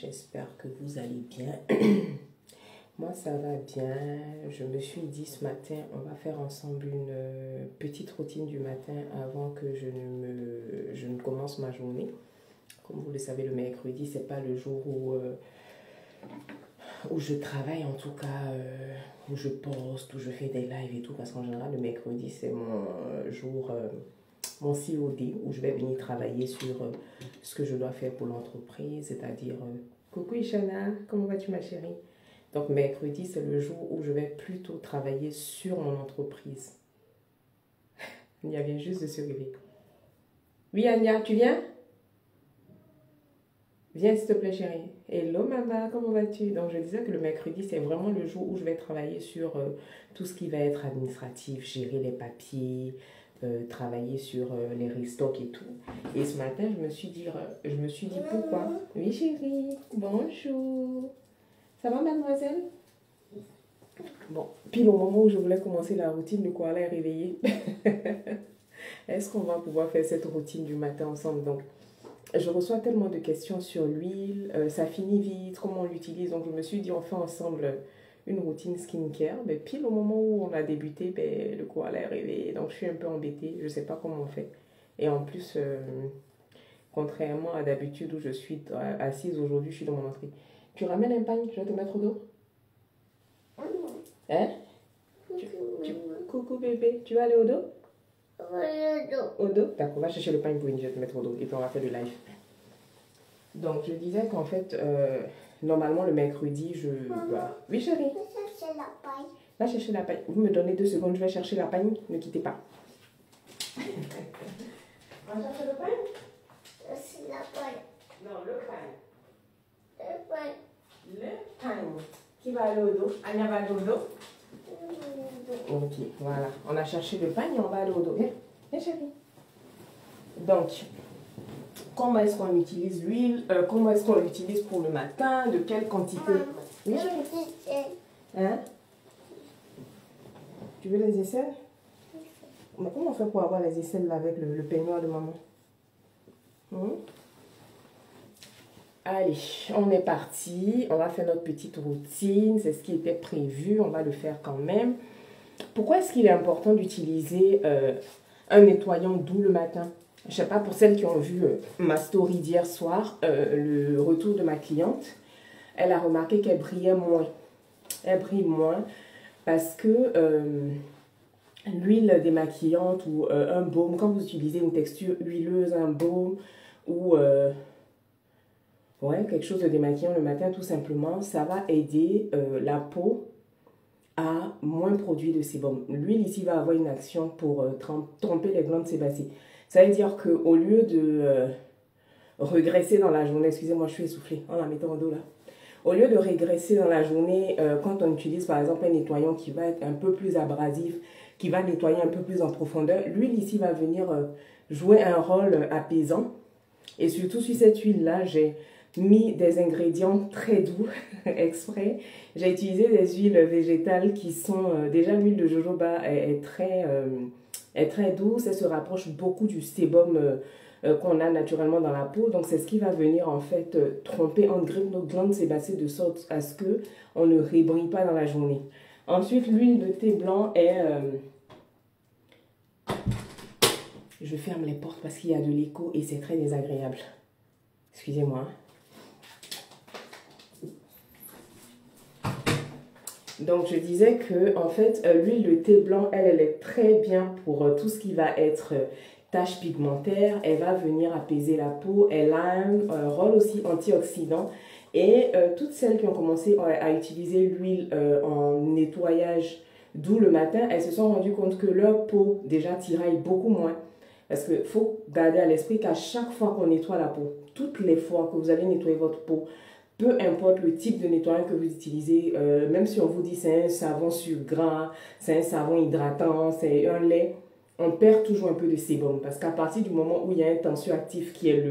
J'espère que vous allez bien. Moi, ça va bien. Je me suis dit ce matin, on va faire ensemble une petite routine du matin avant que je ne commence ma journée. Comme vous le savez, le mercredi, c'est pas le jour où je travaille, en tout cas, où je poste, où je fais des lives et tout. Parce qu'en général, le mercredi, c'est mon jour, mon COD, où je vais venir travailler sur ce que je dois faire pour l'entreprise, c'est-à-dire, coucou Ishana, comment vas-tu ma chérie? Donc mercredi, c'est le jour où je vais plutôt travailler sur mon entreprise. Anya vient juste de se réveiller. Oui Anya, tu viens? Viens s'il te plaît chérie. Hello maman, comment vas-tu? Donc je disais que le mercredi, c'est vraiment le jour où je vais travailler sur tout ce qui va être administratif, gérer les papiers, travailler sur les restocks et tout. Et ce matin, je me suis dit pourquoi? Oui chérie, bonjour. Ça va mademoiselle? Bon, pile au moment où je voulais commencer la routine, le koala est réveillé. Est-ce qu'on va pouvoir faire cette routine du matin ensemble? Donc, je reçois tellement de questions sur l'huile, ça finit vite, comment on l'utilise. Donc, je me suis dit, on fait ensemble une routine skincare. Mais pile au moment où on a débuté, le koala est réveillé. Donc, je suis un peu embêtée, je ne sais pas comment on fait. Et en plus, contrairement à d'habitude où je suis assise aujourd'hui, je suis dans mon entrée. Tu ramènes un pagne, je vais te mettre au dos. Hein? Coucou bébé, tu vas aller au dos? Au dos? D'accord, on va chercher le pain pour une, je vais te mettre au dos et puis on va faire le live. Donc je disais qu'en fait, normalement le mercredi, voilà. Oui chérie? Va chercher la paille. Vous me donnez 2 secondes, je vais chercher la paille, ne quittez pas. On va chercher le pain? C'est la paille. Non, le pain. Le paille. Le pain. Qui va aller au dos? Anya va aller au dos? Ok, voilà. On a cherché le pain et on va aller au dos. Viens, viens chérie. Donc, comment est-ce qu'on utilise l'huile? Comment est-ce qu'on l'utilise pour le matin? De quelle quantité? Oui, chérie. Hein? Tu veux les aisselles? Mais comment on fait pour avoir les aisselles là avec le peignoir de maman? Allez, on est parti. On va faire notre petite routine. C'est ce qui était prévu. On va le faire quand même. Pourquoi est-ce qu'il est important d'utiliser un nettoyant doux le matin? Je ne sais pas, pour celles qui ont vu ma story d'hier soir, le retour de ma cliente, elle a remarqué qu'elle brillait moins. Elle brille moins parce que l'huile démaquillante ou un baume, quand vous utilisez une texture huileuse, un baume ou quelque chose de démaquillant le matin, tout simplement, ça va aider la peau à moins produire de sébum. L'huile ici va avoir une action pour tromper les glandes sébacées. Ça veut dire qu'au lieu de régresser dans la journée, excusez-moi, je suis essoufflée en la mettant au dos là. Au lieu de régresser dans la journée, quand on utilise par exemple un nettoyant qui va être un peu plus abrasif, qui va nettoyer un peu plus en profondeur, l'huile ici va venir jouer un rôle apaisant. Et surtout sur cette huile-là, j'ai mis des ingrédients très doux exprès. J'ai utilisé des huiles végétales qui sont... déjà, l'huile de jojoba est très douce. Elle se rapproche beaucoup du sébum qu'on a naturellement dans la peau. Donc, c'est ce qui va venir en fait tromper, engriper nos glandes sébacées de sorte à ce qu'on ne rébrille pas dans la journée. Ensuite, l'huile de thé blanc est... Je ferme les portes parce qu'il y a de l'écho et c'est très désagréable. Excusez-moi. Donc, je disais que, en fait, l'huile de thé blanc, elle est très bien pour tout ce qui va être taches pigmentaires. Elle va venir apaiser la peau. Elle a un rôle aussi antioxydant. Et toutes celles qui ont commencé à utiliser l'huile en nettoyage doux le matin, elles se sont rendues compte que leur peau, déjà, tiraille beaucoup moins. Parce qu'il faut garder à l'esprit qu'à chaque fois qu'on nettoie la peau, toutes les fois que vous allez nettoyer votre peau, peu importe le type de nettoyant que vous utilisez, même si on vous dit c'est un savon sur gras, c'est un savon hydratant, c'est un lait, on perd toujours un peu de sébum. Parce qu'à partir du moment où il y a un tensioactif qui est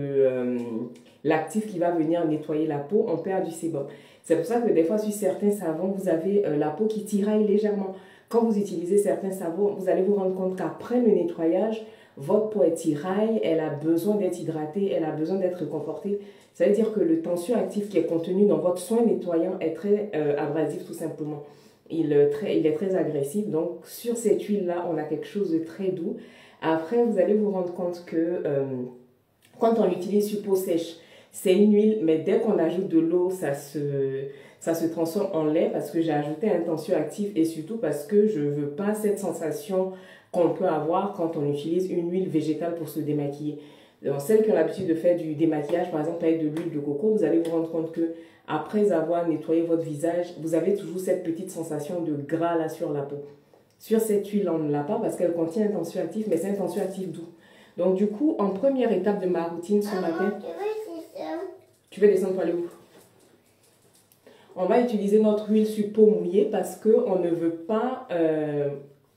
l'actif qui va venir nettoyer la peau, on perd du sébum. C'est pour ça que des fois sur certains savons, vous avez la peau qui tiraille légèrement. Quand vous utilisez certains savons, vous allez vous rendre compte qu'après le nettoyage, votre peau est tiraille, elle a besoin d'être hydratée, elle a besoin d'être réconfortée. Ça veut dire que le tensioactif qui est contenu dans votre soin nettoyant est très abrasif tout simplement. Il est très agressif. Donc sur cette huile-là, on a quelque chose de très doux. Après, vous allez vous rendre compte que quand on l'utilise sur peau sèche, c'est une huile, mais dès qu'on ajoute de l'eau, ça se transforme en lait parce que j'ai ajouté un tensioactif et surtout parce que je ne veux pas cette sensation qu'on peut avoir quand on utilise une huile végétale pour se démaquiller. Donc, celles qui ont l'habitude de faire du démaquillage, par exemple avec de l'huile de coco, vous allez vous rendre compte que après avoir nettoyé votre visage, vous avez toujours cette petite sensation de gras là sur la peau. Sur cette huile, on ne l'a pas parce qu'elle contient un tensioactif, mais c'est un tensioactif doux. Donc du coup, en première étape de ma routine ce matin... Tu veux descendre pour aller où? On va utiliser notre huile sur peau mouillée parce qu'on ne veut pas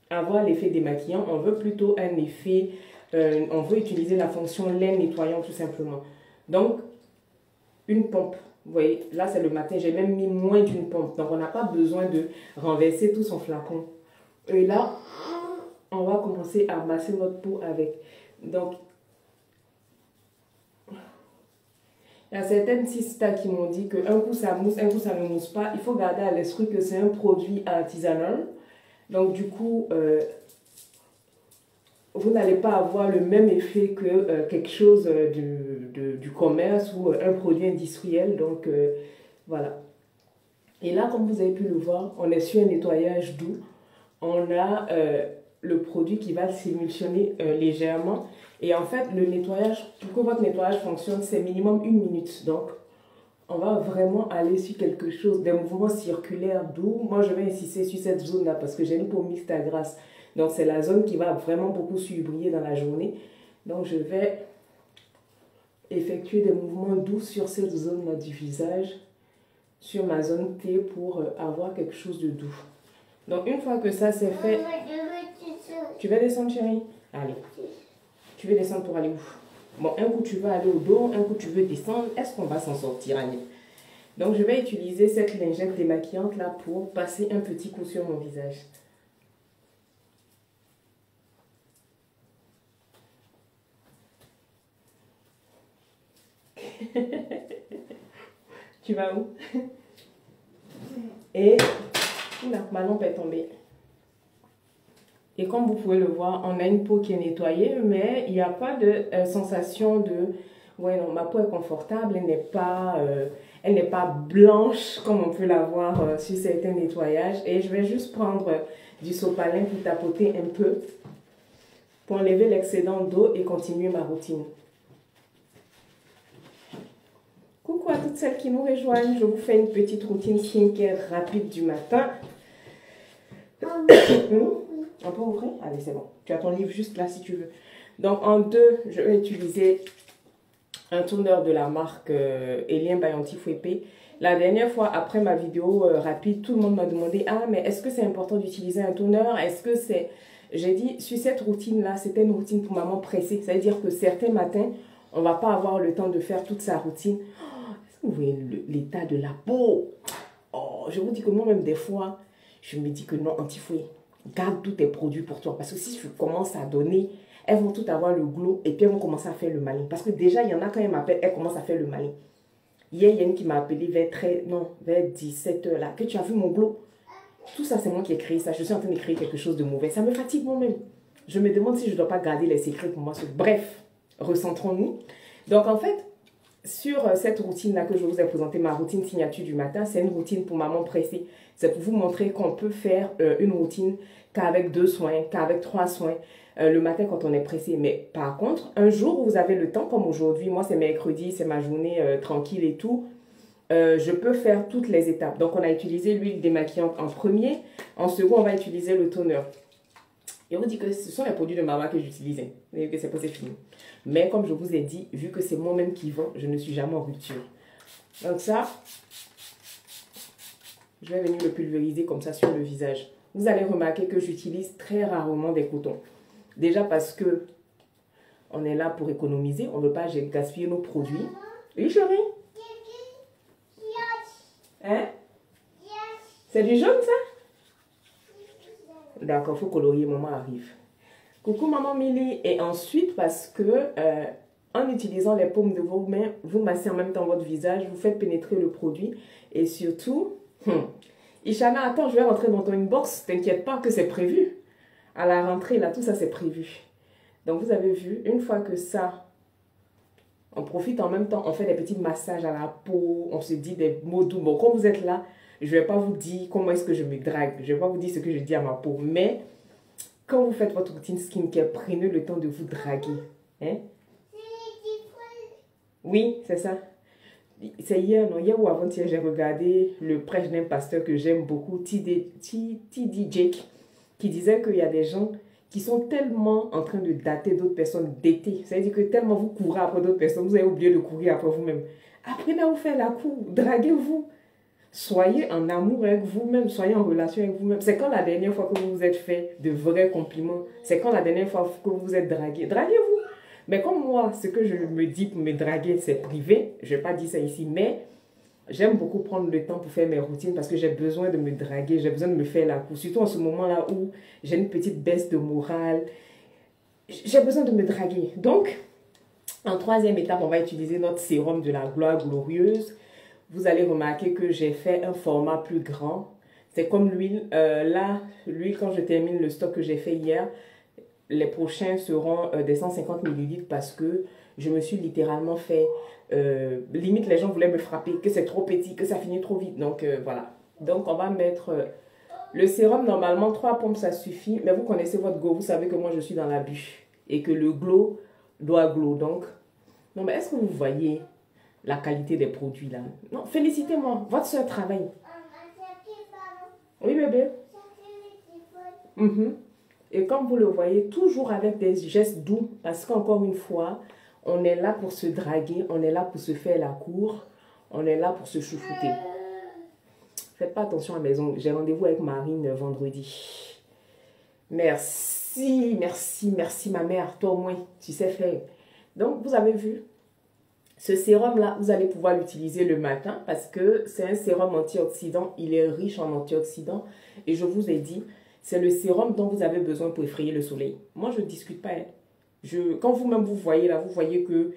avoir l'effet démaquillant. On veut plutôt un effet... on veut utiliser la fonction lait nettoyant tout simplement. Donc, une pompe. Vous voyez, là c'est le matin, j'ai même mis moins d'une pompe. Donc, on n'a pas besoin de renverser tout son flacon. Et là, on va commencer à masser notre peau avec. Donc, il y a certaines sistas qui m'ont dit qu'un coup ça mousse, un coup ça ne mousse pas. Il faut garder à l'esprit que c'est un produit artisanal. Donc du coup, vous n'allez pas avoir le même effet que quelque chose du commerce ou un produit industriel. Donc voilà. Et là, comme vous avez pu le voir, on est sur un nettoyage doux. On a le produit qui va s'émulsionner légèrement. Et en fait, le nettoyage, pour que votre nettoyage fonctionne, c'est minimum 1 minute. Donc, on va vraiment aller sur quelque chose, des mouvements circulaires doux. Moi, je vais insister sur cette zone-là parce que j'ai une peau mixte à grasse. Donc, c'est la zone qui va vraiment beaucoup surbriller dans la journée. Donc, je vais effectuer des mouvements doux sur cette zone-là du visage, sur ma zone T pour avoir quelque chose de doux. Donc, une fois que ça c'est fait... Tu vas descendre, chérie? Allez. Tu veux descendre pour aller où? Bon, un coup tu veux aller au dos, un coup tu veux descendre. Est-ce qu'on va s'en sortir, Annie? Donc, je vais utiliser cette lingette démaquillante là pour passer un petit coup sur mon visage. Tu vas où? Et oula, ma lampe est tombée. Et comme vous pouvez le voir, on a une peau qui est nettoyée, mais il n'y a pas de sensation de... Ouais, non, ma peau est confortable, elle n'est pas blanche comme on peut la voir sur certains nettoyages. Et je vais juste prendre du sopalin pour tapoter un peu, pour enlever l'excédent d'eau et continuer ma routine. Coucou à toutes celles qui nous rejoignent, je vous fais une petite routine skincare rapide du matin. On peut ouvrir? Allez, c'est bon. Tu as ton livre juste là si tu veux. Donc, en deux, je vais utiliser un toner de la marque Elien by Anti-Fouépé. La dernière fois, après ma vidéo rapide, tout le monde m'a demandé « Ah, mais est-ce que c'est important d'utiliser un toner? Est-ce que c'est... » J'ai dit, sur cette routine-là, c'était une routine pour maman pressée. C'est-à-dire que certains matins, on ne va pas avoir le temps de faire toute sa routine. Oh, est-ce que vous voyez l'état de la peau? Oh, je vous dis que moi-même, des fois, je me dis que non, Anti-Fouet, garde tous tes produits pour toi. Parce que si tu commences à donner, elles vont toutes avoir le glow et puis elles vont commencer à faire le malin. Parce que déjà, il y en a quand elles m'appellent, elles commencent à faire le malin. Hier, il y a une qui m'a appelé vers 17 h là. Que tu as vu mon glow? Tout ça, c'est moi qui ai créé ça. Je suis en train de créer quelque chose de mauvais. Ça me fatigue moi-même. Je me demande si je ne dois pas garder les secrets pour moi. Bref, recentrons-nous. Donc, en fait, sur cette routine-là que je vous ai présentée, ma routine signature du matin, c'est une routine pour maman pressée. C'est pour vous montrer qu'on peut faire une routine qu'avec 2 soins, qu'avec 3 soins le matin quand on est pressé. Mais par contre, un jour où vous avez le temps, comme aujourd'hui, moi c'est mercredi, c'est ma journée tranquille et tout, je peux faire toutes les étapes. Donc on a utilisé l'huile démaquillante en premier. En second, on va utiliser le toner. Et on dit que ce sont les produits de maman que j'utilise. Vous voyez que c'est pas fini. Mais comme je vous ai dit, vu que c'est moi-même qui vends, je ne suis jamais en rupture. Donc ça, je vais venir le pulvériser comme ça sur le visage. Vous allez remarquer que j'utilise très rarement des cotons. Déjà parce que on est là pour économiser. On ne veut pas gaspiller nos produits. Oui, chérie? Hein? C'est du jaune, ça? D'accord, il faut colorier. Maman arrive. Coucou maman Milly. Et ensuite, parce que en utilisant les paumes de vos mains, vous massez en même temps votre visage, vous faites pénétrer le produit. Et surtout, Ishana, attends, je vais rentrer dans ton inbox. T'inquiète pas que c'est prévu. À la rentrée, là, tout ça, c'est prévu. Donc, vous avez vu, une fois que ça, on profite en même temps, on fait des petits massages à la peau, on se dit des mots doux. Bon, comme vous êtes là, je ne vais pas vous dire comment est-ce que je me drague. Je ne vais pas vous dire ce que je dis à ma peau. Mais, quand vous faites votre routine skincare, prenez le temps de vous draguer. Hein? Oui, c'est ça. C'est hier, non? Hier ou avant-hier, j'ai regardé le prêche d'un pasteur que j'aime beaucoup, T.D. Jake, qui disait qu'il y a des gens qui sont tellement en train de dater d'autres personnes, d'été. C'est-à-dire que tellement vous courez après d'autres personnes, vous avez oublié de courir après vous-même. Apprenez à vous faire la cour, draguez-vous. Soyez en amour avec vous-même, soyez en relation avec vous-même. C'est quand la dernière fois que vous vous êtes fait de vrais compliments? C'est quand la dernière fois que vous vous êtes dragué? Draguez-vous. Mais comme moi, ce que je me dis pour me draguer, c'est privé. Je ne vais pas dire ça ici, mais j'aime beaucoup prendre le temps pour faire mes routines parce que j'ai besoin de me draguer, j'ai besoin de me faire la cour. Surtout en ce moment-là où j'ai une petite baisse de morale. J'ai besoin de me draguer. Donc, en troisième étape, on va utiliser notre sérum de la gloire glorieuse. Vous allez remarquer que j'ai fait un format plus grand. C'est comme l'huile. Là, l'huile, quand je termine le stock que j'ai fait hier, les prochains seront des 150 ml parce que je me suis littéralement fait... limite, les gens voulaient me frapper, que c'est trop petit, que ça finit trop vite. Donc, voilà. Donc, on va mettre... le sérum, normalement, 3 pompes, ça suffit. Mais vous connaissez votre go, vous savez que moi, je suis dans l'abus. Et que le glow doit glow. Donc, non, mais est-ce que vous voyez la qualité des produits, là? Non, félicitez-moi. Votre soeur travaille. Oui, bébé. Et comme vous le voyez, toujours avec des gestes doux, parce qu'encore une fois, on est là pour se draguer, on est là pour se faire la cour, on est là pour se chouchouter. Faites pas attention à la maison, j'ai rendez-vous avec Marine vendredi. Merci, merci, merci ma mère, toi au moins, tu sais faire. Donc, vous avez vu, ce sérum-là, vous allez pouvoir l'utiliser le matin parce que c'est un sérum antioxydant, il est riche en antioxydants. Et je vous ai dit, c'est le sérum dont vous avez besoin pour effrayer le soleil. Moi, je ne discute pas. Quand vous-même vous voyez là, vous voyez que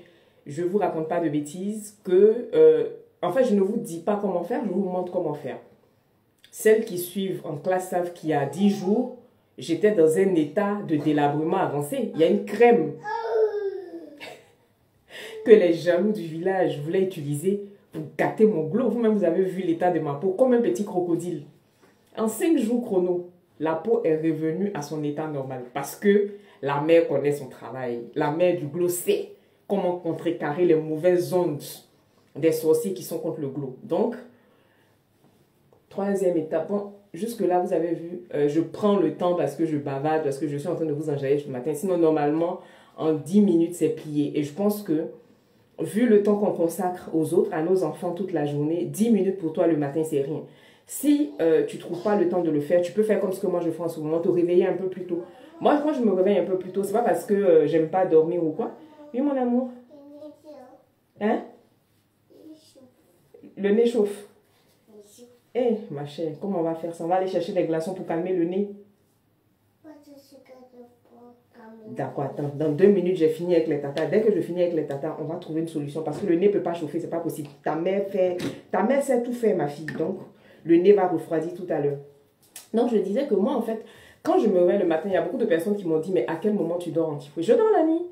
je ne vous raconte pas de bêtises, en fait, je ne vous dis pas comment faire, je vous montre comment faire. Celles qui suivent en classe savent qu'il y a 10 jours, j'étais dans un état de délabrement avancé. Il y a une crème que les jaloux du village voulaient utiliser pour gâter mon glow. Vous-même, vous avez vu l'état de ma peau, comme un petit crocodile. En 5 jours chrono, la peau est revenue à son état normal parce que la mère connaît son travail. La mère du glow sait comment contrecarrer les mauvaises ondes des sorciers qui sont contre le glow. Donc, troisième étape. Bon, jusque-là, vous avez vu, je prends le temps parce que je bavarde, parce que je suis en train de vous enjailler ce matin. Sinon, normalement, en 10 minutes, c'est plié. Et je pense que, vu le temps qu'on consacre aux autres, à nos enfants toute la journée, 10 minutes pour toi le matin, c'est rien. Si tu ne trouves pas le temps de le faire, tu peux faire comme ce que moi je fais en ce moment, te réveiller un peu plus tôt. Moi, quand je me réveille un peu plus tôt, c'est pas parce que j'aime pas dormir ou quoi. Oui, mon amour. Hein? Le nez chauffe. Eh, ma chère, comment on va faire ça? On va aller chercher des glaçons pour calmer le nez. D'accord, attends. Dans 2 minutes, j'ai fini avec les tatas. Dès que je finis avec les tatas, on va trouver une solution. Parce que le nez ne peut pas chauffer, c'est pas possible. Ta mère sait tout faire, ma fille. Donc, le nez va refroidir tout à l'heure. Donc, je disais que moi, en fait, quand je me réveille le matin, il y a beaucoup de personnes qui m'ont dit, mais à quel moment tu dors anti-fouet? Je dors la nuit.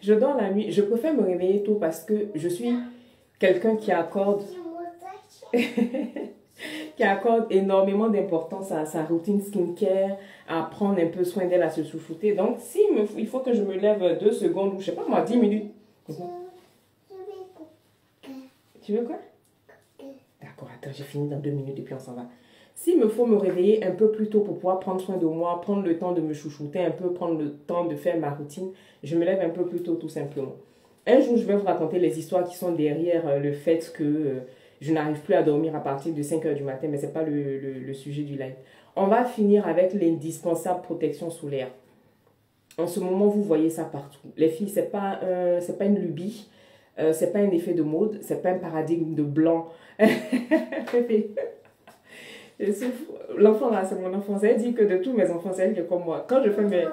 Je dors la nuit. Je préfère me réveiller tôt parce que je suis quelqu'un qui accorde... qui accorde énormément d'importance à sa routine skincare, à prendre un peu soin d'elle, à se chouchouter. Donc, il faut que je me lève 2 secondes ou je sais pas moi, 10 minutes. Tu veux quoi? D'accord, attends, j'ai fini dans 2 minutes et puis on s'en va. S'il me faut me réveiller un peu plus tôt pour pouvoir prendre soin de moi, prendre le temps de me chouchouter un peu, prendre le temps de faire ma routine, je me lève un peu plus tôt tout simplement. Un jour, je vais vous raconter les histoires qui sont derrière le fait que... je n'arrive plus à dormir à partir de 5 h du matin, mais ce n'est pas le sujet du live. On va finir avec l'indispensable protection solaire. En ce moment, vous voyez ça partout. Les filles, ce n'est pas une lubie, ce n'est pas un effet de mode, ce n'est pas un paradigme de blanc. L'enfant là, c'est mon enfant. Elle dit que de tous mes enfants, c'est elle qui est comme moi. Quand je fais mes...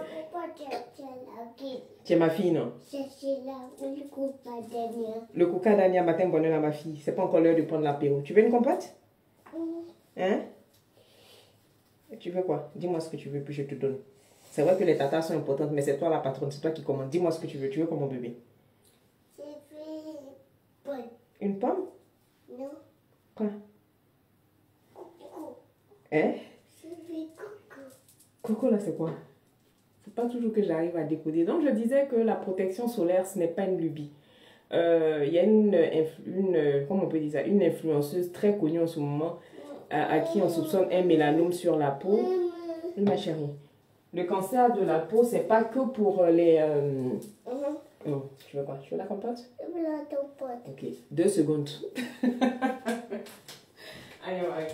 Tu es ma fille, non? C'est là, le coca dernier. Le coca d'Ania matin, bonne à ma fille. C'est pas encore l'heure de prendre l'apéro. Tu veux une compote? Hein? Tu veux quoi? Dis-moi ce que tu veux, puis je te donne. C'est vrai que les tatas sont importantes, mais c'est toi la patronne, c'est toi qui commande. Dis-moi ce que tu veux. Tu veux comme mon bébé? Je veux Une pomme? non, Quoi? coco. Hein? Je veux coco. Coco, là, c'est quoi? C'est pas toujours que j'arrive à décoder. Donc, je disais que la protection solaire, ce n'est pas une lubie. Il y a comment on peut dire ça? Une influenceuse très connue en ce moment à qui on soupçonne un mélanome sur la peau. Oui, ma chérie. Le cancer de la peau, c'est pas que pour les... Non, tu veux quoi? Tu veux la compote? Je veux la compote. Ok, 2 secondes. Allez, ouais.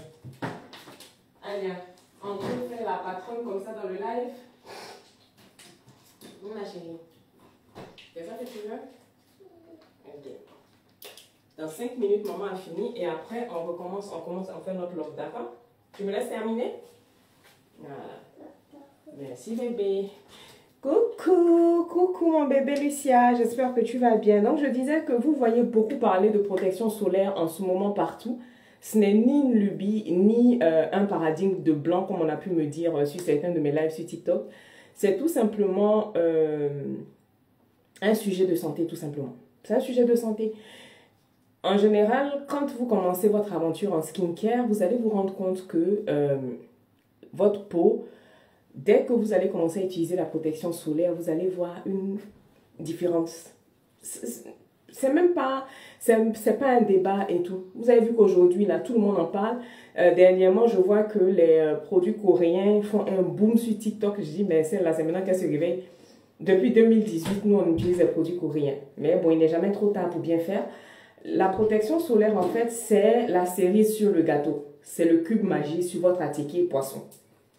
Allez, on peut faire la patronne comme ça dans le live. Oui, ma chérie. C'est ça que tu veux? Ok. Dans 5 minutes, maman a fini et après, on recommence, on fait notre love, d'accord? Tu me laisses terminer? Voilà. Merci bébé. Coucou, coucou mon bébé Lucia, j'espère que tu vas bien. Donc je disais que vous voyez beaucoup parler de protection solaire en ce moment partout. Ce n'est ni une lubie, ni un paradigme de blanc comme on a pu me dire sur certains de mes lives sur TikTok. C'est tout simplement un sujet de santé, tout simplement. C'est un sujet de santé. En général, quand vous commencez votre aventure en skincare, vous allez vous rendre compte que votre peau, dès que vous allez commencer à utiliser la protection solaire, vous allez voir une différence. C'est même pas, c'est pas un débat et tout. Vous avez vu qu'aujourd'hui, là, tout le monde en parle. Dernièrement, je vois que les produits coréens font un boom sur TikTok. Je dis, mais celle-là, c'est maintenant qu'elle se réveille. Depuis 2018, nous, on utilise les produits coréens. Mais bon, il n'est jamais trop tard pour bien faire. La protection solaire, en fait, c'est la cerise sur le gâteau. C'est le cube magique sur votre attiqué poisson.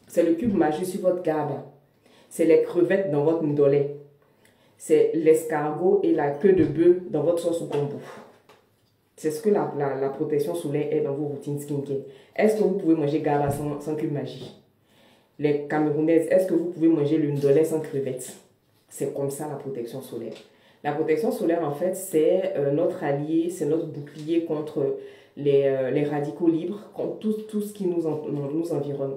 C'est le cube magique sur votre gaba. C'est les crevettes dans votre ndolé. C'est l'escargot et la queue de bœuf dans votre sauce au kombu. C'est ce que la protection solaire est dans vos routines skincare. Est-ce que vous pouvez manger gaba sans cube magique? Les Camerounaises, est-ce que vous pouvez manger le ndolé sans crevettes? C'est comme ça la protection solaire. La protection solaire, en fait, c'est notre allié, c'est notre bouclier contre les radicaux libres, contre tout ce qui nous environne.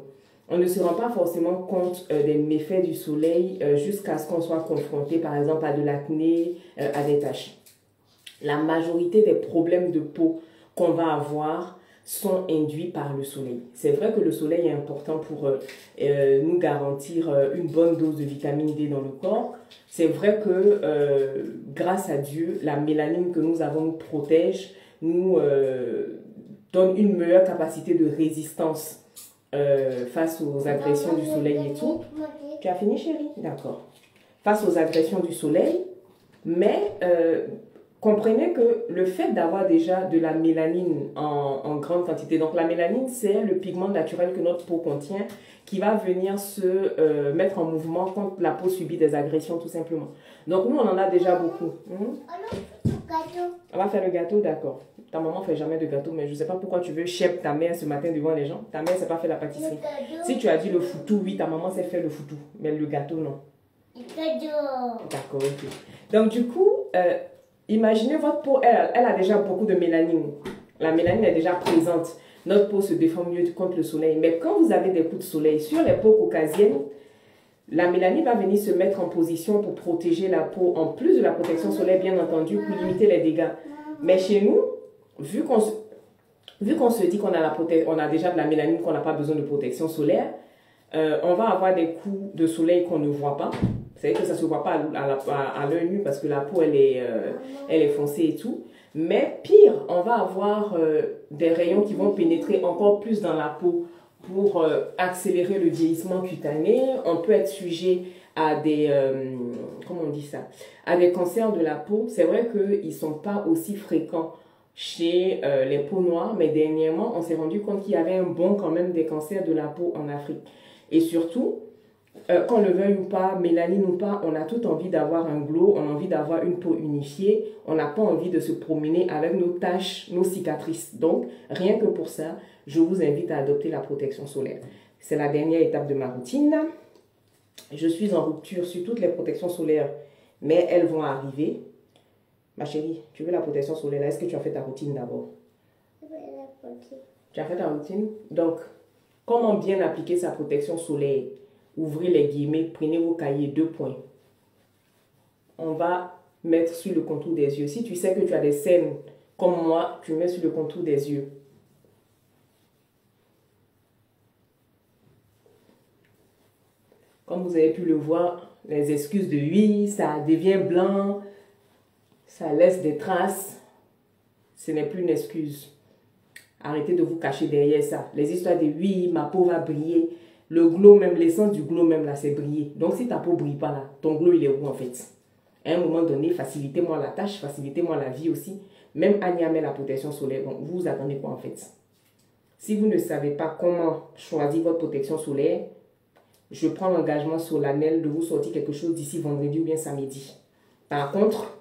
On ne se rend pas forcément compte des méfaits du soleil jusqu'à ce qu'on soit confronté, par exemple, à de l'acné, à des taches. La majorité des problèmes de peau qu'on va avoir sont induits par le soleil. C'est vrai que le soleil est important pour nous garantir une bonne dose de vitamine D dans le corps. C'est vrai que grâce à Dieu, la mélanine que nous avons nous protège, nous donne une meilleure capacité de résistance face aux agressions du soleil et tout. Tu as fini, chérie? D'accord. Face aux agressions du soleil, mais comprenez que le fait d'avoir déjà de la mélanine en grande quantité, donc la mélanine, c'est le pigment naturel que notre peau contient qui va venir se mettre en mouvement quand la peau subit des agressions, tout simplement. Donc, nous, on en a déjà beaucoup. On va faire le gâteau, d'accord. Ta maman ne fait jamais de gâteau, mais je ne sais pas pourquoi tu veux chef ta mère ce matin devant les gens. Ta mère ne sait pas faire la pâtisserie. Si tu as dit le foutou, oui, ta maman sait faire le foutou, mais le gâteau, non. D'accord, ok. Donc, du coup, imaginez votre peau, elle a déjà beaucoup de mélanine. La mélanine est déjà présente. Notre peau se défend mieux contre le soleil. Mais quand vous avez des coups de soleil sur les peaux caucasiennes, la mélanine va venir se mettre en position pour protéger la peau, en plus de la protection solaire, bien entendu, pour limiter les dégâts. Mais chez nous, vu qu'on se dit qu'on a déjà de la mélanine, qu'on n'a pas besoin de protection solaire, on va avoir des coups de soleil qu'on ne voit pas. C'est vrai que ça ne se voit pas à l'œil nu parce que la peau, elle est foncée et tout. Mais pire, on va avoir des rayons qui vont pénétrer encore plus dans la peau pour accélérer le vieillissement cutané. On peut être sujet à des, comment on dit ça, à des cancers de la peau. C'est vrai qu'ils ne sont pas aussi fréquents chez les peaux noires, mais dernièrement, on s'est rendu compte qu'il y avait un bond quand même des cancers de la peau en Afrique. Et surtout, qu'on le veuille ou pas, mélanine ou pas, on a tout envie d'avoir un glow, on a envie d'avoir une peau unifiée, on n'a pas envie de se promener avec nos taches, nos cicatrices. Donc, rien que pour ça, je vous invite à adopter la protection solaire. C'est la dernière étape de ma routine. Je suis en rupture sur toutes les protections solaires, mais elles vont arriver. Ma chérie, tu veux la protection solaire là? Est-ce que tu as fait ta routine d'abord? Tu as fait ta routine? Donc, comment bien appliquer sa protection solaire? Ouvrez les guillemets, prenez vos cahiers, 2 points. On va mettre sur le contour des yeux. Si tu sais que tu as des cernes comme moi, tu mets sur le contour des yeux. Comme vous avez pu le voir, les excuses de oui, ça devient blanc, ça laisse des traces. Ce n'est plus une excuse. Arrêtez de vous cacher derrière ça. Les histoires de oui, ma peau va briller. Le glow même, l'essence du glow même là, c'est briller. Donc si ta peau ne brille pas là, ton glow il est où en fait? À un moment donné, facilitez-moi la tâche, facilitez-moi la vie aussi. Même Anya met la protection solaire. Donc vous vous attendez quoi en fait? Si vous ne savez pas comment choisir votre protection solaire, je prends l'engagement solennel de vous sortir quelque chose d'ici vendredi ou bien samedi. Par contre,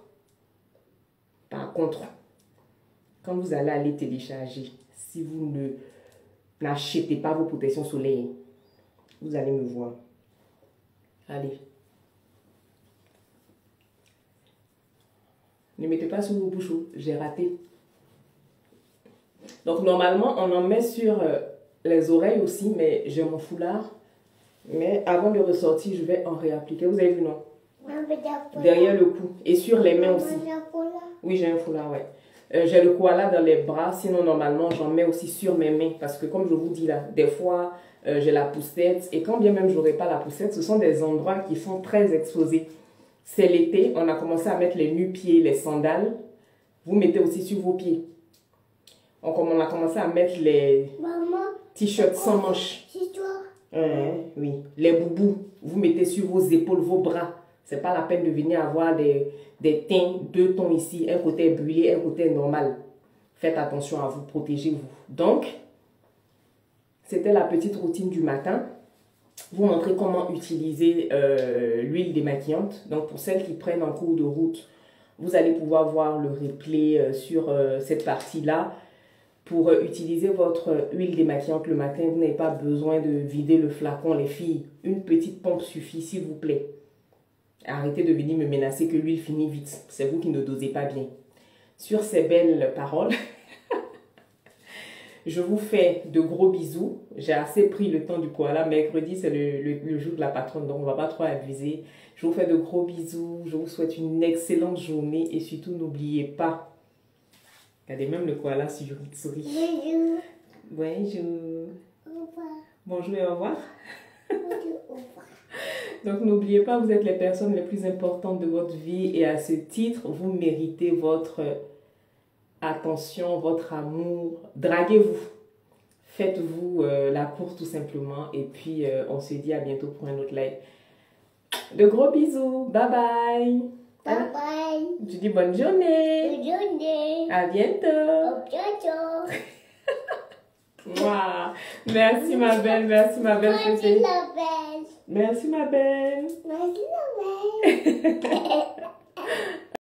quand vous allez aller télécharger, si vous n'achetez pas vos protections solaires, vous allez me voir. Allez. Ne mettez pas sous vos bouches, j'ai raté. Donc normalement, on en met sur les oreilles aussi, mais j'ai mon foulard. Mais avant de ressortir, je vais en réappliquer. Vous avez vu, non? Derrière le cou. Et sur les mains aussi. Oui, j'ai un foulard, ouais. J'ai le koala dans les bras. Sinon, normalement, j'en mets aussi sur mes mains. Parce que comme je vous dis là, des fois, j'ai la poussette. Et quand bien même je n'aurai pas la poussette, ce sont des endroits qui sont très exposés. C'est l'été. On a commencé à mettre les nu-pieds, les sandales. Vous mettez aussi sur vos pieds. On a commencé à mettre les t-shirts sans manches. Oui, les boubous, vous mettez sur vos épaules, vos bras. C'est pas la peine de venir avoir des teints, 2 tons ici, un côté brûlé, un côté normal. Faites attention à vous, protégez-vous. Donc, c'était la petite routine du matin. Vous montrez comment utiliser l'huile démaquillante. Donc, pour celles qui prennent en cours de route, vous allez pouvoir voir le replay sur cette partie-là. Pour utiliser votre huile démaquillante le matin, vous n'avez pas besoin de vider le flacon, les filles. Une petite pompe suffit, s'il vous plaît. Arrêtez de venir me menacer que l'huile finit vite. C'est vous qui ne dosez pas bien. Sur ces belles paroles, je vous fais de gros bisous. J'ai assez pris le temps du koala. Mercredi, c'est le jour de la patronne, donc on ne va pas trop abuser. Je vous fais de gros bisous. Je vous souhaite une excellente journée et surtout, n'oubliez pas. Regardez, même le koala sourit. Bonjour. Bonjour. Au revoir. Bonjour et au revoir. Bonjour, au revoir. Donc n'oubliez pas, vous êtes les personnes les plus importantes de votre vie et à ce titre, vous méritez votre attention, votre amour. Draguez-vous. Faites-vous la course tout simplement et puis on se dit à bientôt pour un autre live. De gros bisous. Bye bye. Bye bye. Je dis bonne journée. Bonne journée. À bientôt. Au bientôt. Wow. Merci ma belle, merci ma belle. Merci la belle. Merci ma belle. Merci la belle.